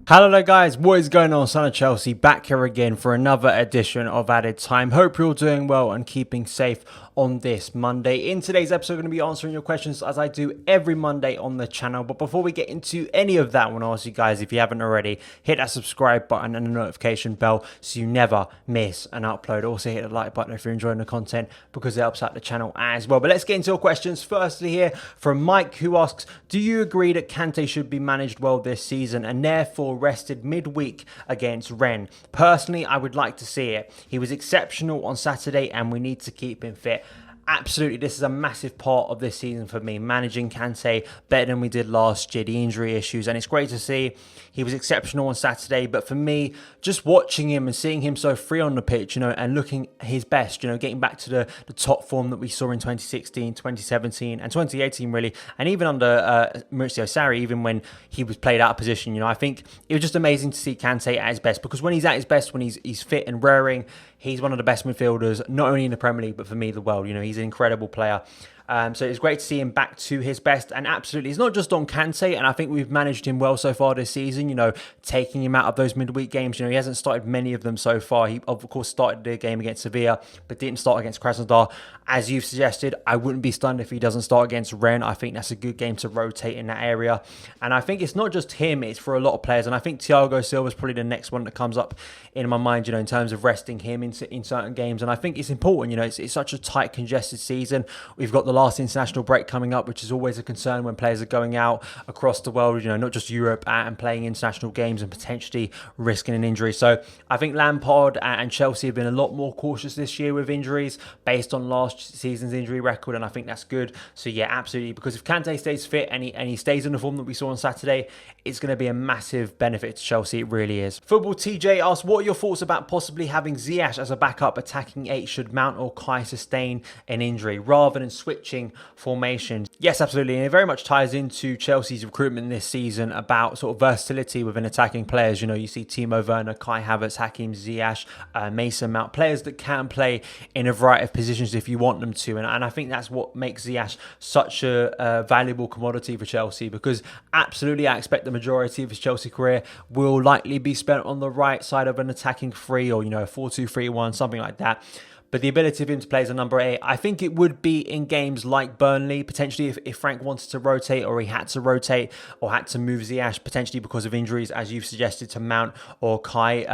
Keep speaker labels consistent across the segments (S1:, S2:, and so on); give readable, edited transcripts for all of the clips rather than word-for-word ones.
S1: Hello there guys, what is going on? Son of Chelsea back here again for another edition of Added Time. Hope you're all doing well and keeping safe on this Monday. In today's episode, I'm going to be answering your questions as I do every Monday on the channel. But before we get into any of that, I want to ask you guys, if you haven't already, hit that subscribe button and the notification bell so you never miss an upload. Also hit the like button if you're enjoying the content because it helps out the channel as well. But let's get into your questions. Firstly here from Mike, who asks, do you agree that Kante should be managed well this season and therefore rested midweek against Rennes? Personally, I would like to see it. He was exceptional on Saturday and we need to keep him fit. Absolutely, this is a massive part of this season for me, managing Kante better than we did last year, the injury issues, and it's great to see he was exceptional on Saturday. But for me, just watching him and seeing him so free on the pitch, and looking his best, getting back to the top form that we saw in 2016, 2017, and 2018 really, and even under Maurizio Sarri, even when he was played out of position, I think it was just amazing to see Kante at his best, because when he's at his best, when he's fit and raring, he's one of the best midfielders, not only in the Premier League, but for me, the world. He's an incredible player. So it's great to see him back to his best. And absolutely, it's not just on Kante. And I think we've managed him well so far this season, taking him out of those midweek games. He hasn't started many of them so far. He, of course, started the game against Sevilla, but didn't start against Krasnodar. As you've suggested, I wouldn't be stunned if he doesn't start against Rennes. I think that's a good game to rotate in that area. And I think it's not just him, it's for a lot of players. And I think Thiago Silva is probably the next one that comes up in my mind, in terms of resting him in certain games. And I think it's important, it's such a tight, congested season. We've got the last international break coming up, which is always a concern when players are going out across the world, not just Europe, and playing international games and potentially risking an injury. So I think Lampard and Chelsea have been a lot more cautious this year with injuries based on last season's injury record, and I think that's good. So yeah, absolutely, because if Kante stays fit and he stays in the form that we saw on Saturday, it's going to be a massive benefit to Chelsea. It really is. Football TJ asks, what are your thoughts about possibly having Ziyech as a backup attacking 8 should Mount or Kai sustain an injury, rather than switching formations? Yes, absolutely, and it very much ties into Chelsea's recruitment this season about sort of versatility within attacking players. You see Timo Werner, Kai Havertz, Hakim Ziyech, Mason Mount, players that can play in a variety of positions if you want them to, and I think that's what makes Ziyech such a valuable commodity for Chelsea, because absolutely I expect the majority of his Chelsea career will likely be spent on the right side of an attacking three, or a 4-2-3-1, something like that. But the ability of him to play as a number 8, I think it would be in games like Burnley, potentially if Frank wanted to rotate, or he had to rotate, or had to move Ziyech, potentially because of injuries, as you've suggested, to Mount or Kai.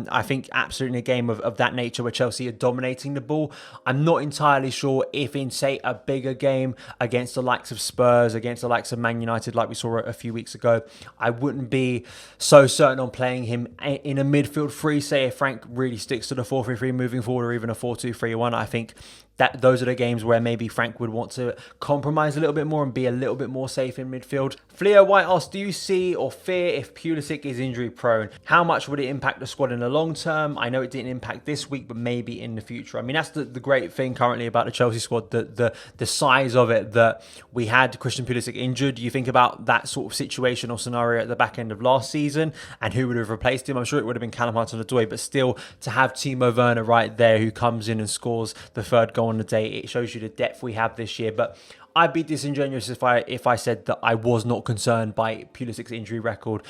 S1: I think absolutely in a game of that nature where Chelsea are dominating the ball, I'm not entirely sure if in, say, a bigger game against the likes of Spurs, against the likes of Man United, like we saw a few weeks ago, I wouldn't be so certain on playing him in a midfield three, say if Frank really sticks to the 4-3-3 moving forward, or even a 4-2-3-1. I think that those are the games where maybe Frank would want to compromise a little bit more and be a little bit more safe in midfield. Fleo White asks, do you see or fear if Pulisic is injury prone? How much would it impact the squad in the long term? I know it didn't impact this week, but maybe in the future. I mean, that's the great thing currently about the Chelsea squad, the size of it, that we had Christian Pulisic injured. You think about that sort of situation or scenario at the back end of last season and who would have replaced him. I'm sure it would have been Callum Hudson-Odoi, but still to have Timo Werner right there who comes in and scores the third goal on the day, it shows you the depth we have this year. But I'd be disingenuous if I said that I was not concerned by Pulisic's injury record.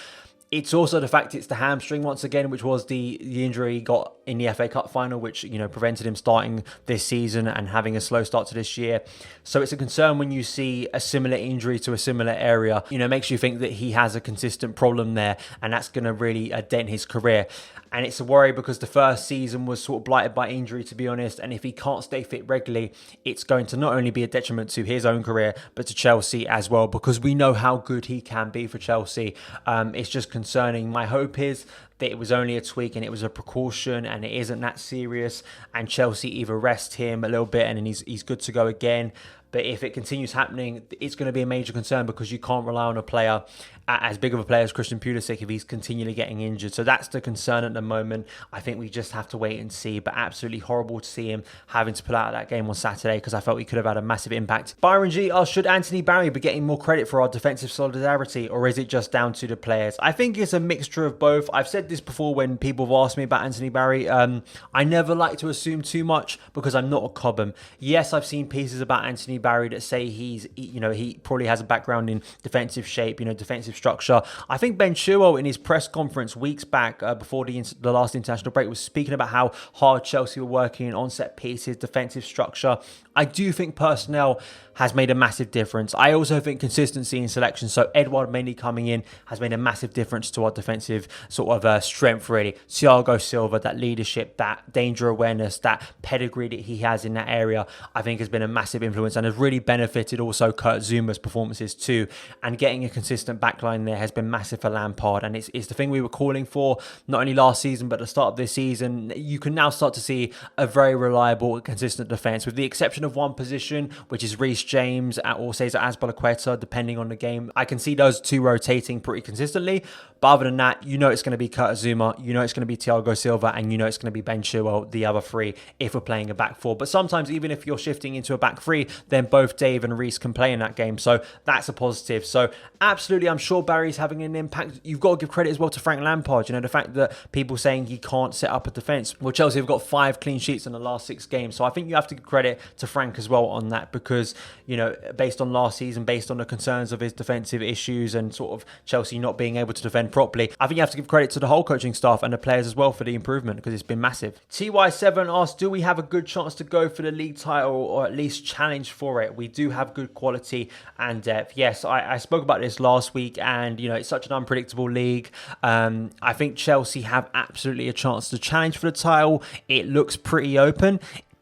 S1: It's also the fact it's the hamstring once again, which was the injury he got in the FA Cup final, which prevented him starting this season and having a slow start to this year. So it's a concern when you see a similar injury to a similar area. It makes you think that he has a consistent problem there, and that's going to really dent his career. And it's a worry because the first season was sort of blighted by injury, to be honest. And if he can't stay fit regularly, it's going to not only be a detriment to his own career, but to Chelsea as well, because we know how good he can be for Chelsea. It's just concerning. My hope is that it was only a tweak and it was a precaution and it isn't that serious, and Chelsea either rest him a little bit and then he's good to go again. But if it continues happening, it's going to be a major concern, because you can't rely on a player as big of a player as Christian Pulisic if he's continually getting injured. So that's the concern at the moment. I think we just have to wait and see. But absolutely horrible to see him having to pull out of that game on Saturday, because I felt he could have had a massive impact. Byron G asks, should Anthony Barry be getting more credit for our defensive solidarity, or is it just down to the players? I think it's a mixture of both. I've said this before when people have asked me about Anthony Barry. I never like to assume too much, because I'm not a Cobham. Yes, I've seen pieces about Anthony Barry that say he probably has a background in defensive shape, defensive structure. I think Ben Chilwell in his press conference weeks back before the last international break was speaking about how hard Chelsea were working on set pieces, defensive structure. I do think personnel has made a massive difference. I also think consistency in selection, so Edouard Mendy coming in has made a massive difference to our defensive sort of strength really. Thiago Silva, that leadership, that danger awareness, that pedigree that he has in that area, I think has been a massive influence and has really benefited also Kurt Zouma's performances too. And getting a consistent backline there has been massive for Lampard, and it's the thing we were calling for not only last season but at the start of this season. You can now start to see a very reliable, consistent defence, with the exception of one position, which is Reece James or Cesar Azpilicueta, depending on the game. I can see those two rotating pretty consistently, but other than that, you know it's going to be Kurt Zouma, you know it's going to be Thiago Silva, and you know it's going to be Ben Chilwell, the other three, if we're playing a back four. But sometimes even if you're shifting into a back three, then both Dave and Reece can play in that game, so that's a positive. So absolutely, I'm sure Barry's having an impact. You've got to give credit as well to Frank Lampard. You know, the fact that people saying he can't set up a defence. Well, Chelsea have got 5 clean sheets in the last 6 games, so I think you have to give credit to Frank as well on that, because, you know, based on last season, based on the concerns of his defensive issues and sort of Chelsea not being able to defend properly, I think you have to give credit to the whole coaching staff and the players as well for the improvement, because it's been massive. TY7 asks, do we have a good chance to go for the league title or at least challenge for it? We do have good quality and depth. Yes, I spoke about this last week, and, you know, it's such an unpredictable league. I think Chelsea have absolutely a chance to challenge for the title. It looks pretty open.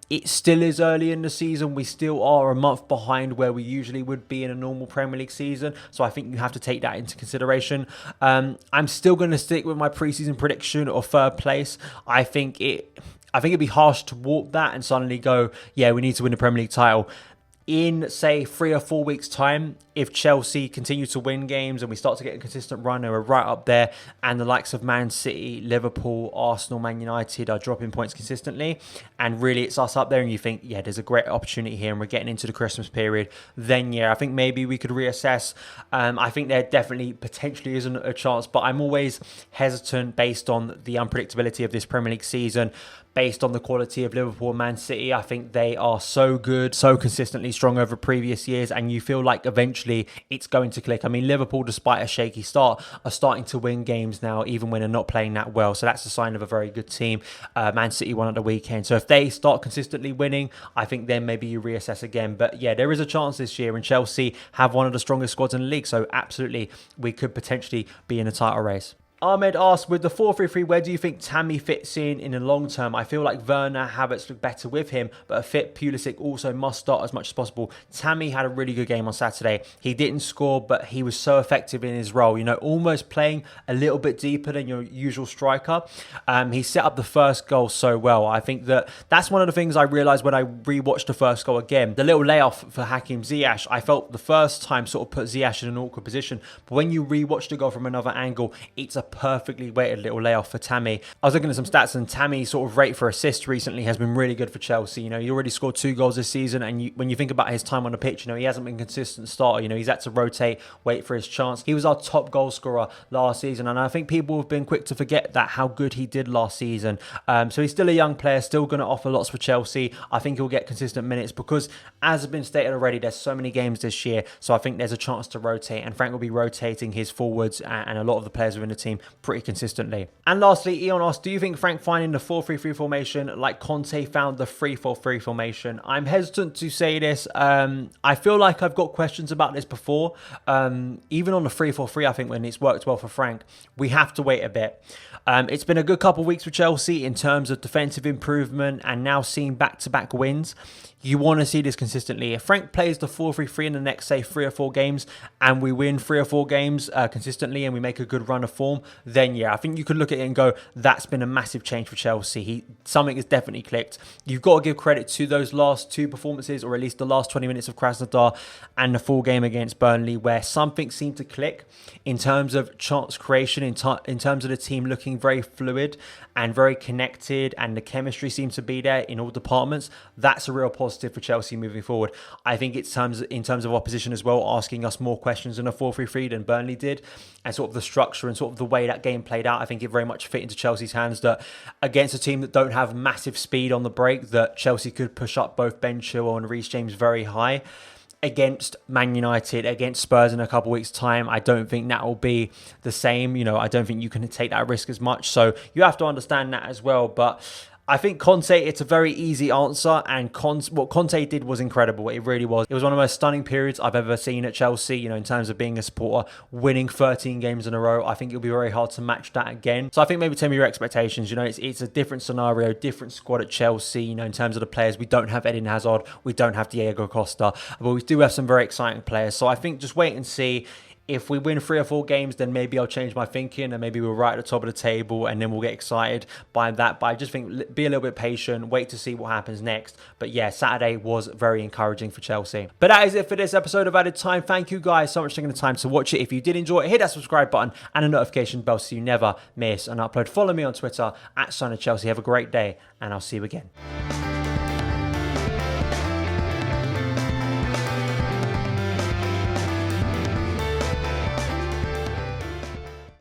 S1: It still is early in the season. We still are a month behind where we usually would be in a normal Premier League season. So I think you have to take that into consideration. I'm still going to stick with my preseason prediction of 3rd place. I think it'd be harsh to warp that and suddenly go, yeah, we need to win the Premier League title. In, say, 3 or 4 weeks' time, if Chelsea continue to win games and we start to get a consistent run and we're right up there, and the likes of Man City, Liverpool, Arsenal, Man United are dropping points consistently, and really it's us up there, and you think, yeah, there's a great opportunity here and we're getting into the Christmas period, then yeah, I think maybe we could reassess. I think there definitely potentially isn't a chance, but I'm always hesitant based on the unpredictability of this Premier League season. Based on the quality of Liverpool and Man City, I think they are so good, so consistently strong over previous years, and you feel like eventually it's going to click. I mean, Liverpool, despite a shaky start, are starting to win games now, even when they're not playing that well. So that's a sign of a very good team. Man City won at the weekend. So if they start consistently winning, I think then maybe you reassess again. But yeah, there is a chance this year, and Chelsea have one of the strongest squads in the league. So absolutely, we could potentially be in a title race. Ahmed asks, with the 4-3-3, where do you think Tammy fits in the long term? I feel like Werner, Havertz look better with him, but a fit Pulisic also must start as much as possible. Tammy had a really good game on Saturday. He didn't score, but he was so effective in his role, you know, almost playing a little bit deeper than your usual striker. He set up the first goal so well. I think that's one of the things I realised when I rewatched the first goal again. The little layoff for Hakim Ziyech, I felt the first time sort of put Ziyech in an awkward position, but when you rewatch the goal from another angle, it's a perfectly weighted little layoff for Tammy. I was looking at some stats, and Tammy's sort of rate for assists recently has been really good for Chelsea. You know, he already scored 2 goals this season, and when you think about his time on the pitch, you know, he hasn't been a consistent starter. You know, he's had to rotate, wait for his chance. He was our top goal scorer last season, and I think people have been quick to forget that, how good he did last season. So he's still a young player, still going to offer lots for Chelsea. I think he'll get consistent minutes because, as has been stated already, there's so many games this year, so I think there's a chance to rotate, and Frank will be rotating his forwards and a lot of the players within the team pretty consistently. And lastly, Eon asks, do you think Frank finding the 4-3-3 formation like Kante found the 3-4-3 formation? I'm hesitant to say this. I feel like I've got questions about this before. Even on the 3-4-3, I think when it's worked well for Frank, we have to wait a bit. It's been a good couple of weeks for Chelsea in terms of defensive improvement and now seeing back-to-back wins. You want to see this consistently. If Frank plays the 4-3-3 in the next, say, 3 or 4 games, and we win 3 or 4 games consistently and we make a good run of form, then yeah, I think you could look at it and go, that's been a massive change for Chelsea. Something has definitely clicked. You've got to give credit to those last 2 performances, or at least the last 20 minutes of Krasnodar and the full game against Burnley, where something seemed to click in terms of chance creation, in terms of the team looking very fluid and very connected, and the chemistry seems to be there in all departments. That's a real positive for Chelsea moving forward. I think it's in terms of opposition as well, asking us more questions in a 4-3-3 than Burnley did, and sort of the structure and sort of the way that game played out. I think it very much fit into Chelsea's hands, that against a team that don't have massive speed on the break, that Chelsea could push up both Ben Chilwell and Reece James very high. against Man United, against Spurs in a couple of weeks' time. I don't think that will be the same. You know, I don't think you can take that risk as much. So you have to understand that as well. But I think Kante, it's a very easy answer, and what Kante did was incredible. It really was. It was one of the most stunning periods I've ever seen at Chelsea, you know, in terms of being a supporter, winning 13 games in a row. I think it'll be very hard to match that again. So I think maybe tell me your expectations. You know, it's a different scenario, different squad at Chelsea, you know, in terms of the players. We don't have Eden Hazard, we don't have Diego Costa, but we do have some very exciting players. So I think just wait and see. If we win 3 or 4 games, then maybe I'll change my thinking and maybe we're right at the top of the table and then we'll get excited by that. But I just think be a little bit patient, wait to see what happens next. But yeah, Saturday was very encouraging for Chelsea. But that is it for this episode of Added Time. Thank you guys so much for taking the time to watch it. If you did enjoy it, hit that subscribe button and a notification bell so you never miss an upload. Follow me on Twitter @SonofChelsea. Have a great day and I'll see you again.